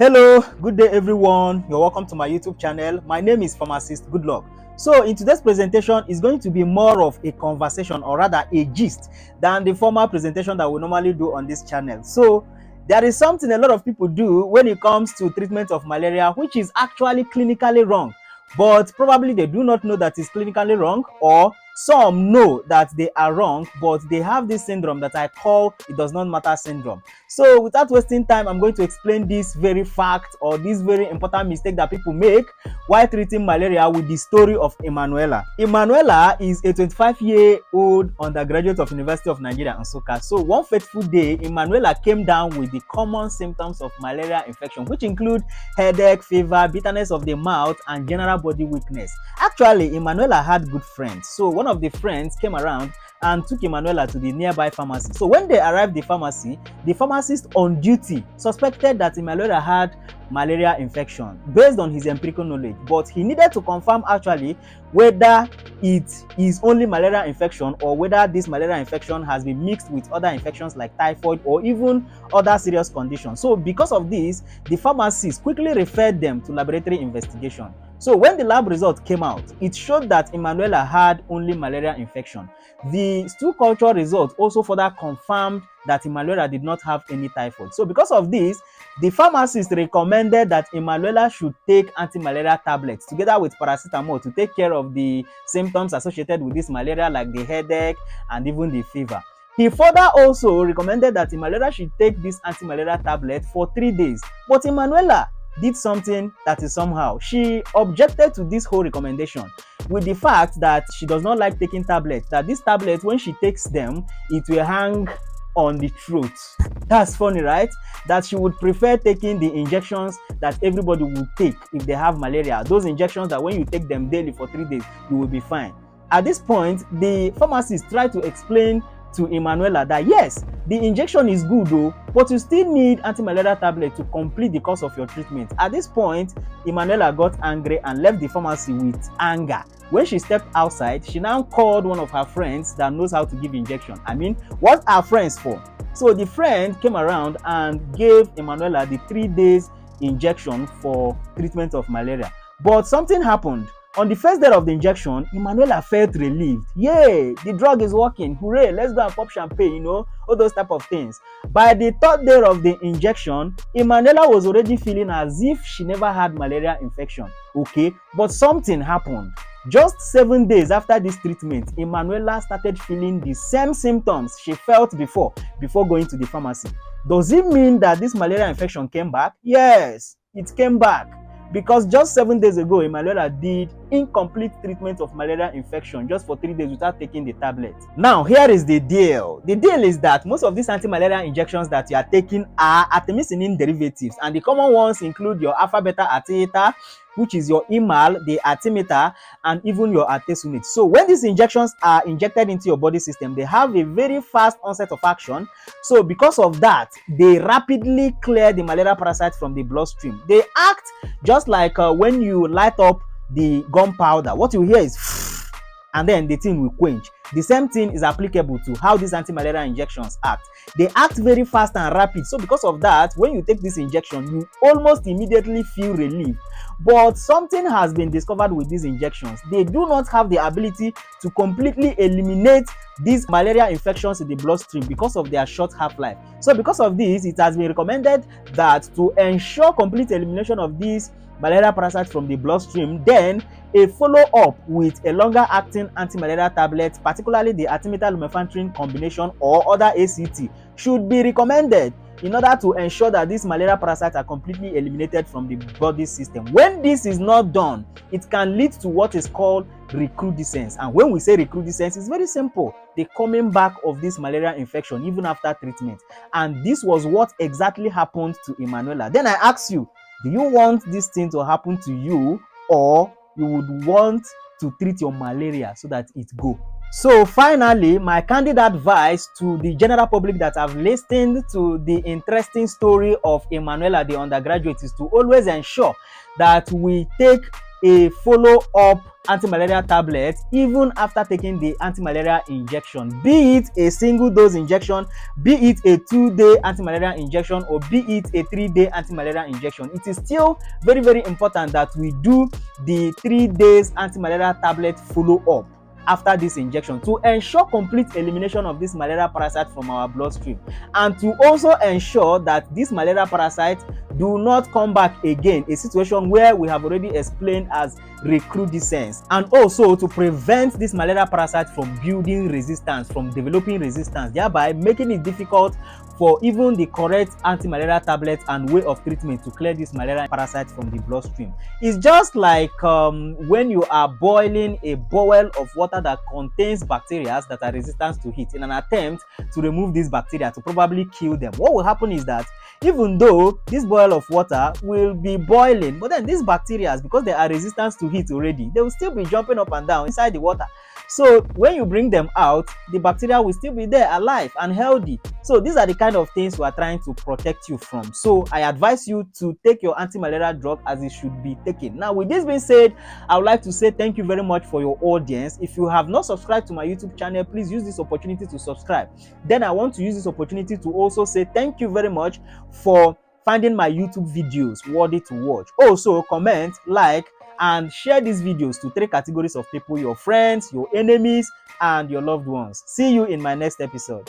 Hello, good day everyone. You're welcome to my YouTube channel. My name is Pharmacist Goodluck. So in today's presentation is going to be more of a conversation, or rather a gist, than the formal presentation that we normally do on this channel. So there is something a lot of people do when it comes to treatment of malaria, which is actually clinically wrong, but probably they do not know that it's clinically wrong, or some know that they are wrong, but they have this syndrome that I call it does not matter syndrome. So without wasting time, I'm going to explain this very fact, or this very important mistake that people make while treating malaria, with the story of Emmanuela. Emmanuela is a 25-year-old undergraduate of University of Nigeria, Nsukka. So one fateful day, Emmanuela came down with the common symptoms of malaria infection, which include headache, fever, bitterness of the mouth, and general body weakness. Actually, Emmanuela had good friends. So one of the friends came around and took Emmanuela to the nearby pharmacy. So when they arrived at the pharmacy, the pharmacist on duty suspected that Emmanuela had malaria infection based on his empirical knowledge, but he needed to confirm actually whether it is only malaria infection or whether this malaria infection has been mixed with other infections like typhoid or even other serious conditions. So because of this, the pharmacist quickly referred them to laboratory investigation. So when the lab result came out, it showed that Emmanuela had only malaria infection. The stool culture result also further confirmed that Emmanuela did not have any typhoid. So because of this, the pharmacist recommended that Emmanuela should take anti-malaria tablets together with paracetamol to take care of the symptoms associated with this malaria, like the headache and even the fever. He further also recommended that Emmanuela should take this anti-malaria tablet for 3 days. But Emmanuela did something that is somehow. She objected to this whole recommendation with the fact that she does not like taking tablets, that these tablets, when she takes them, it will hang on the throat. That's funny, right? That she would prefer taking the injections that everybody would take if they have malaria. Those injections that when you take them daily for 3 days, you will be fine. At this point, the pharmacist tried to explain to Emmanuela that yes, the injection is good though, but you still need anti-malaria tablet to complete the course of your treatment. At this point, Emmanuela got angry and left the pharmacy with anger. When she stepped outside, she now called one of her friends that knows how to give injection. I mean, what are friends for? So the friend came around and gave Emmanuela the 3 days injection for treatment of malaria. But something happened. On the first day of the injection, Emmanuela felt relieved. Yay, the drug is working. Hooray, let's go and pop champagne, all those type of things. By the 3rd day of the injection, Emmanuela was already feeling as if she never had malaria infection. Okay, but something happened. Just 7 days after this treatment, Emmanuela started feeling the same symptoms she felt before going to the pharmacy. Does it mean that this malaria infection came back? Yes, it came back. Because just 7 days ago, Emmanuela did incomplete treatment of malaria infection just for 3 days without taking the tablet. Now, here is the deal. The deal is that most of these anti-malaria injections that you are taking are artemisinin derivatives, and the common ones include your alpha-beta artemether, which is your emal, the artemether, and even your artesunate. So when these injections are injected into your body system, they have a very fast onset of action. So because of that, they rapidly clear the malaria parasite from the bloodstream. They act just like when you light up the gunpowder. What you hear is and then the thing will quench. The same thing is applicable to how these anti-malaria injections act. They act very fast and rapid. So because of that, when you take this injection, you almost immediately feel relief. But something has been discovered with these injections. They do not have the ability to completely eliminate these malaria infections in the bloodstream because of their short half-life. So because of this, it has been recommended that to ensure complete elimination of these malaria parasites from the bloodstream, then a follow-up with a longer-acting anti-malaria tablet, particularly the artemether-lumefantrine combination or other ACT, should be recommended in order to ensure that these malaria parasites are completely eliminated from the body system. When this is not done, it can lead to what is called recrudescence. And when we say recrudescence, it's very simple. The coming back of this malaria infection even after treatment. And this was what exactly happened to Emmanuela. Then I ask you, do you want this thing to happen to you, or you would want to treat your malaria so that it go? So finally, my candid advice to the general public that have listened to the interesting story of Emmanuela, the undergraduate, is to always ensure that we take a follow-up anti-malaria tablet even after taking the anti-malaria injection, be it a single dose injection, be it a 2-day anti-malaria injection, or be it a 3-day anti-malaria injection. It is still very, very important that we do the 3 days anti-malaria tablet follow-up after this injection to ensure complete elimination of this malaria parasite from our bloodstream, and to also ensure that this malaria parasite do not come back again, a situation where we have already explained as recrudescence, and also to prevent this malaria parasite from building resistance, from developing resistance, thereby making it difficult for even the correct anti-malaria tablets and way of treatment to clear this malaria parasite from the bloodstream. It's just like when you are boiling a bowl of water that contains bacteria that are resistant to heat in an attempt to remove these bacteria, to probably kill them. What will happen is that even though this boil of water will be boiling, but then these bacteria, because they are resistant to heat already, they will still be jumping up and down inside the water. So when you bring them out, the bacteria will still be there alive and healthy. So these are the kind of things we are trying to protect you from. So I advise you to take your anti-malaria drug as it should be taken. Now, with this being said, I would like to say thank you very much for your audience. If you have not subscribed to my YouTube channel, please use this opportunity to subscribe. Then I want to use this opportunity to also say thank you very much for finding my YouTube videos worthy to watch. Also, comment, like, and share these videos to 3 categories of people: your friends, your enemies, and your loved ones. See you in my next episode.